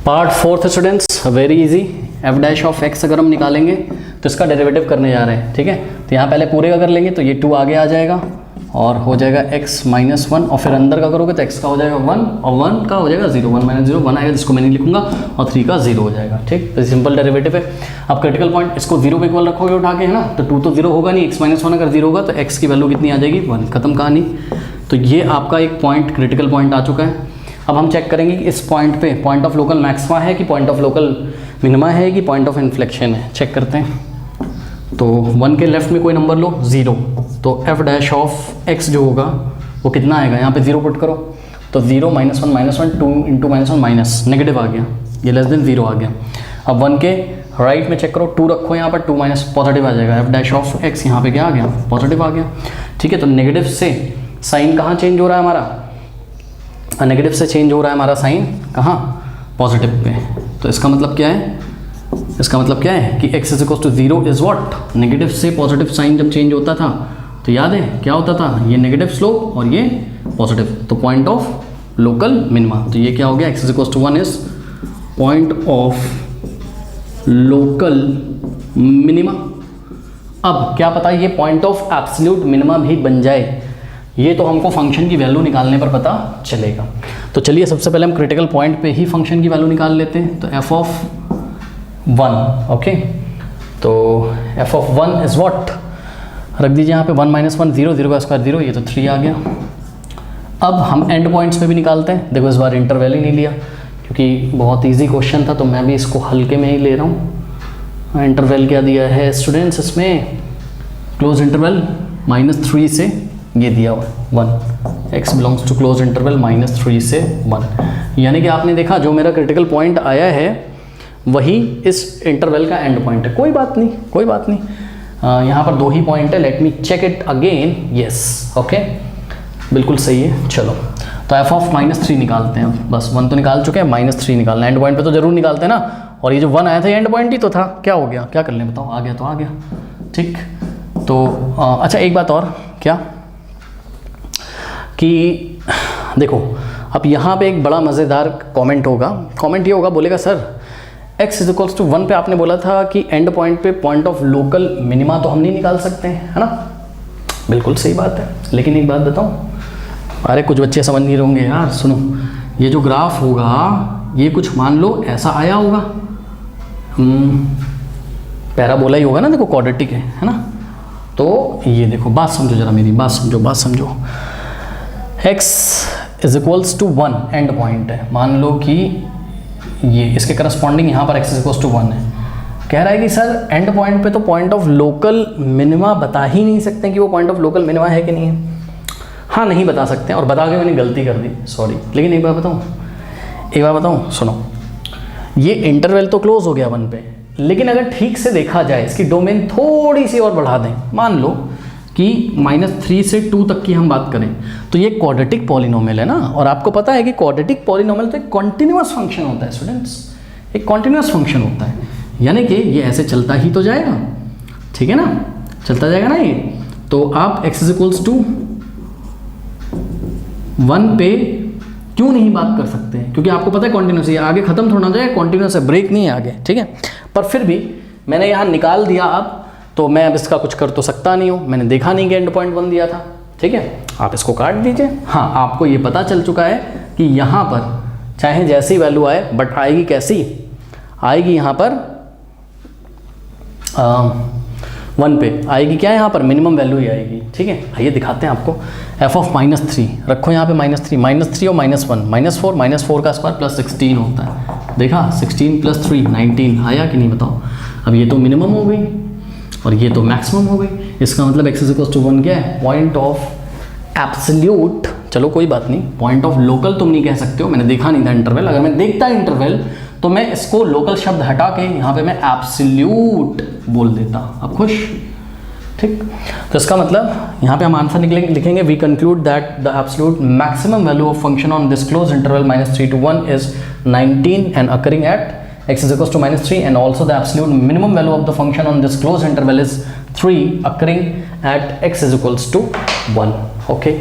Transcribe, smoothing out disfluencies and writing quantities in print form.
Part fourth students, very easy. F dash of x अगर हम निकालेंगे तो इसका डेरिवेटिव करने जा रहे हैं, ठीक है। तो यहाँ पहले पूरे का कर लेंगे तो ये 2 आगे आ जाएगा और हो जाएगा x माइनस 1 और फिर अंदर का करोगे तो x का हो जाएगा 1 और 1 का हो जाएगा 0, 1 माइनस 0 1 आएगा जिसको मैं नहीं लिखूंगा और 3 का 0 हो जाएगा, ठीक। तो सिंपल डेरिवेटिव है। अब क्रिटिकल पॉइंट इसको 0 पे इक्वल रखोगे उठा के, है ना, तो 2 तो 0 होगा नहीं, x माइनस 1 अगर 0 होगा तो x की वैल्यू कितनी आ जाएगी 1, खत्म कहानी। तो ये आपका एक पॉइंट क्रिटिकल पॉइंट आ चुका है। अब हम चेक करेंगे कि इस पॉइंट पे पॉइंट ऑफ लोकल मैक्सिमा है कि पॉइंट ऑफ लोकल मिनिमा है कि पॉइंट ऑफ इन्फ्लेक्शन है, चेक करते हैं। तो 1 के लेफ्ट में कोई नंबर लो 0, तो एफ डैश ऑफ एक्स जो होगा वो कितना आएगा, यहाँ पे 0 पुट करो तो 0 minus 1 2 into minus 1 minus negative आ गया, ये लेस देन 0 आ गया। अब 1 के राइट में चेक करो 2 रखो यहाँ पर 2 माइनस पॉजिटिव आ जाएगा, एफ डैश ऑफ एक्स यहाँ पे क्या आ गया, पॉजिटिव आ गया, ठीक है। तो नेगेटिव से साइन कहाँ चेंज हो रहा है हमारा, नेगेटिव से चेंज हो रहा है हमारा साइन कहाँ, पॉजिटिव पे। तो इसका मतलब क्या है, इसका मतलब क्या है कि x is equal to 0 is what, negative से पॉजिटिव साइन जब चेंज होता था तो याद है क्या होता था, ये नेगेटिव स्लोप और ये पॉजिटिव, तो पॉइंट ऑफ लोकल मिनिमा। तो ये क्या हो गया, x is equal to 1 is point of local minima. अब क्या पता ये पॉइंट ऑफ एब्सोल्यूट मिनिमा भी बन जाए, ये तो हमको फंक्शन की वैल्यू निकालने पर पता चलेगा। तो चलिए सबसे पहले हम क्रिटिकल पॉइंट पे ही फंक्शन की वैल्यू निकाल लेते हैं। तो f ऑफ 1, ओके, तो f ऑफ 1 इज व्हाट, रख दीजिए यहाँ पे 1 माइनस 1 0, 0 का स्क्वायर 0, ये तो 3 आ गया। अब हम एंड पॉइंट्स पे भी निकालते हैं। देखो इस बार इंटरवल ही नहीं लिया क्योंकि बहुत ईजी क्वेश्चन था, तो मैं भी इसको हल्के में ही ले रहा हूँ। इंटरवल क्या दिया है स्टूडेंट्स, इसमें क्लोज इंटरवल -3 से ये दिया हुआ 1, x belongs to close interval -3 से 1, यानी कि आपने देखा जो मेरा क्रिटिकल पॉइंट आया है वही इस इंटरवल का एंड पॉइंट है। कोई बात नहीं, कोई बात नहीं, यहाँ पर 2 ही पॉइंट है, let me check it again, yes okay बिल्कुल सही है। चलो तो f ऑफ -3 निकालते हैं, बस 1 तो निकाल चुके हैं, -3 निकालना, एंड पॉइंट पे तो जरूर निकालते हैं ना, और ये जो 1 आया था एंड पॉइंट ही तो था, क्या हो गया, क्या कर लें बताओ, आ गया तो आ गया, ठीक। तो अच्छा एक बात और क्या कि देखो अब यहाँ पे एक बड़ा मज़ेदार कमेंट होगा, कमेंट ये होगा, बोलेगा sir x is equals to 1 पे आपने बोला था कि एंड पॉइंट पे पॉइंट ऑफ लोकल मिनिमा तो हम नहीं निकाल सकते हैं, है ना। बिल्कुल सही बात है, लेकिन एक बात बताऊँ, अरे कुछ बच्चे समझ नहीं होंगे यार, सुनो, ये जो ग्राफ होगा ये कुछ मान लो ऐसा आया होगा, पैराबोला ही होगा ना, देखो क्वाड्रेटिक है ना। तो ये देखो बात समझो जरा मेरी, बात समझो, बात समझो। x is equals to 1 end point है, मान लो कि ये इसके करस्पॉन्डिंग यहाँ पर x इज इक्वल्स टू 1 है, कह रहा है कि सर एंड पॉइंट पे तो पॉइंट ऑफ लोकल मिनिमा बता ही नहीं सकते कि वो पॉइंट ऑफ लोकल मिनिमा है कि नहीं है। हाँ नहीं बता सकते हैं, और बता के मैंने गलती कर दी, सॉरी। लेकिन एक बार बताऊँ, सुनो, ये इंटरवल तो क्लोज हो गया 1 पे, लेकिन अगर ठीक से देखा जाए इसकी डोमेन थोड़ी सी और बढ़ा दें, मान लो कि -3 से 2 तक की हम बात करें, तो ये क्वाड्रेटिक पॉलिनोमियल है ना, और आपको पता है कि क्वाड्रेटिक पॉलिनोमियल तो एक कॉन्टिन्यूअस फंक्शन होता है स्टूडेंट्स, एक कॉन्टिन्यूअस फंक्शन होता है, यानी कि ये ऐसे चलता ही तो जाएगा, ठीक है ना, चलता जाएगा ना ये। तो आप x इज इक्वल्स टू 1 पे क्यों नहीं बात कर सकते हैं, क्योंकि आपको पता है कॉन्टिन्यूस, ये आगे खत्म थोड़ा जाएगा, कॉन्टिन्यूस है, ब्रेक नहीं है आगे, ठीक है। पर फिर भी मैंने यहाँ निकाल दिया, अब तो मैं अब इसका कुछ कर तो सकता नहीं हूँ, मैंने देखा नहीं कि एंड पॉइंट 1 दिया था, ठीक है, आप इसको काट दीजिए। हाँ आपको ये पता चल चुका है कि यहाँ पर चाहे जैसी वैल्यू आए, बट आएगी कैसी, आएगी यहाँ पर 1 पे आएगी, क्या यहाँ पर मिनिमम वैल्यू ही आएगी, ठीक है। आइए दिखाते हैं आपको। f ऑफ -3 रखो यहाँ पे -3 और -1 -4 का स्क्वायर प्लस 16 होता है, देखा 16 + 3 19 आया कि नहीं बताओ। अब ये तो मिनिमम हो गई और ये तो मैक्सिमम हो गई, इसका मतलब x इज इक्वल टू 1 क्या है, पॉइंट ऑफ एब्सोल्यूट, चलो कोई बात नहीं, पॉइंट ऑफ लोकल तुम नहीं कह सकते हो, मैंने देखा नहीं था इंटरवल, अगर मैं देखता इंटरवल तो मैं इसको लोकल शब्द हटा के यहाँ पे मैं एब्सोल्यूट बोल देता, अब खुश, ठीक। तो इसका मतलब यहाँ पे हम आंसर लिखेंगे, we conclude that the absolute maximum value of function on this close interval -3 to 1 is 19 and occurring at x is equals to -3, and also the absolute minimum value of the function on this closed interval is 3 occurring at x is equals to 1, okay।